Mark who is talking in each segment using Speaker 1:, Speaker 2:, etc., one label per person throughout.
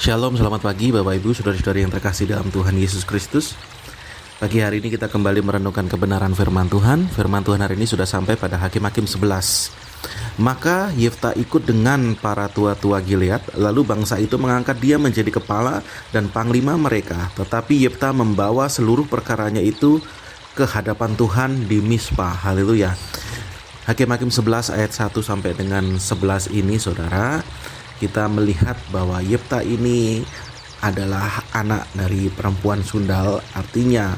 Speaker 1: Shalom, selamat pagi Bapak Ibu, Saudara-saudari yang terkasih dalam Tuhan Yesus Kristus. Pagi hari ini kita kembali merenungkan kebenaran firman Tuhan. Firman Tuhan hari ini sudah sampai pada Hakim-Hakim 11. Maka Yefta ikut dengan para tua-tua Gilead, lalu bangsa itu mengangkat dia menjadi kepala dan panglima mereka. Tetapi Yefta membawa seluruh perkaranya itu ke hadapan Tuhan di Mizpah. Haleluya. Hakim-Hakim 11 ayat 1 sampai dengan 11 ini, saudara, kita melihat bahwa Yefta ini adalah anak dari perempuan sundal. Artinya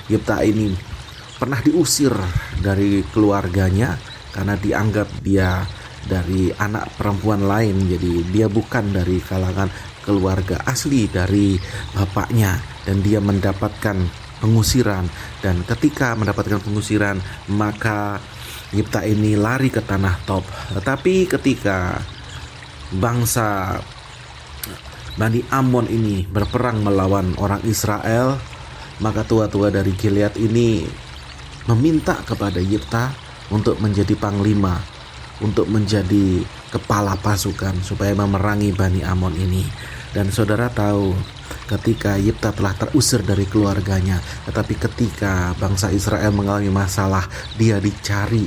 Speaker 1: Yefta ini pernah diusir dari keluarganya karena dianggap dia dari anak perempuan lain. Jadi dia bukan dari kalangan keluarga asli dari bapaknya, dan dia mendapatkan pengusiran. Dan ketika mendapatkan pengusiran, maka Yefta ini lari ke tanah Tob. Tetapi ketika bangsa Bani Amon ini berperang melawan orang Israel, maka tua-tua dari Gilead ini meminta kepada Yefta untuk menjadi panglima, untuk menjadi kepala pasukan supaya memerangi Bani Amon ini. Dan saudara tahu, ketika Yefta telah terusir dari keluarganya, tetapi ketika bangsa Israel mengalami masalah, dia dicari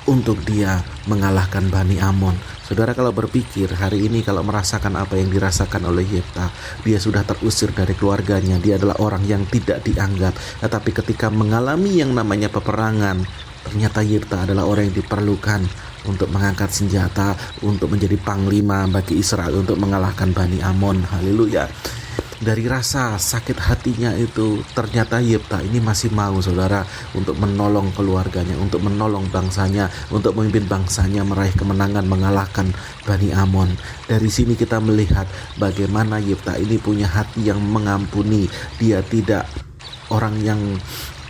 Speaker 1: untuk dia mengalahkan Bani Amon. Saudara, kalau berpikir hari ini, kalau merasakan apa yang dirasakan oleh Yefta, dia sudah terusir dari keluarganya, dia adalah orang yang tidak dianggap. Tetapi ketika mengalami yang namanya peperangan, ternyata Yefta adalah orang yang diperlukan untuk mengangkat senjata, untuk menjadi panglima bagi Israel untuk mengalahkan Bani Amon. Haleluya. Dari rasa sakit hatinya itu, ternyata Yefta ini masih mau, saudara, untuk menolong keluarganya, untuk menolong bangsanya, untuk memimpin bangsanya meraih kemenangan mengalahkan Bani Amon. Dari sini kita melihat bagaimana Yefta ini punya hati yang mengampuni. Dia tidak orang yang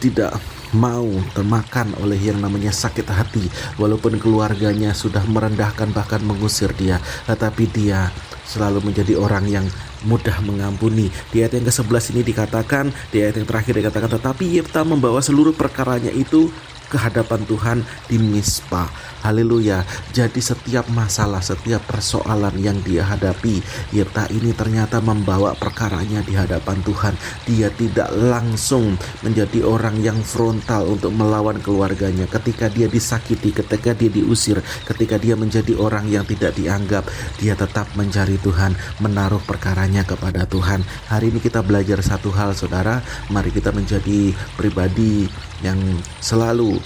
Speaker 1: tidak mau termakan oleh yang namanya sakit hati, walaupun keluarganya sudah merendahkan bahkan mengusir dia, tetapi dia selalu menjadi orang yang mudah mengampuni. Di ayat yang ke-11 ini dikatakan, di ayat yang terakhir dikatakan, tetapi Yefta membawa seluruh perkaranya itu ke hadapan Tuhan di Mizpah. Haleluya. Jadi setiap masalah, setiap persoalan yang dia hadapi, Yefta ini ternyata membawa perkaranya di hadapan Tuhan. Dia tidak langsung menjadi orang yang frontal untuk melawan keluarganya. Ketika dia disakiti, ketika dia diusir, ketika dia menjadi orang yang tidak dianggap, dia tetap mencari Tuhan, menaruh perkaranya kepada Tuhan. Hari ini kita belajar satu hal, saudara. Mari kita menjadi pribadi yang selalu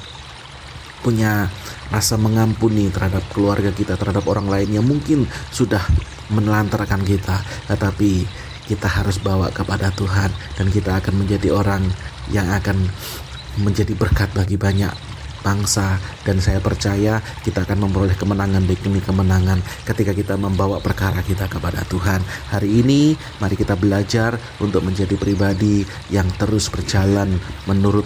Speaker 1: punya rasa mengampuni terhadap keluarga kita, terhadap orang lain yang mungkin sudah menelantarkan kita, tetapi kita harus bawa kepada Tuhan, dan kita akan menjadi orang yang akan menjadi berkat bagi banyak bangsa. Dan saya percaya kita akan memperoleh kemenangan demi kemenangan ketika kita membawa perkara kita kepada Tuhan. Hari ini mari kita belajar untuk menjadi pribadi yang terus berjalan menurut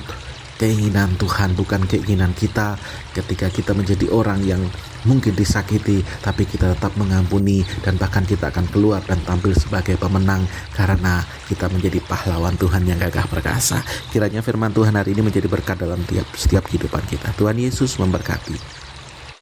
Speaker 1: keinginan Tuhan, bukan keinginan kita. Ketika kita menjadi orang yang mungkin disakiti, tapi kita tetap mengampuni, dan bahkan kita akan keluar dan tampil sebagai pemenang karena kita menjadi pahlawan Tuhan yang gagah perkasa. Kiranya firman Tuhan hari ini menjadi berkat dalam setiap kehidupan kita. Tuhan Yesus memberkati.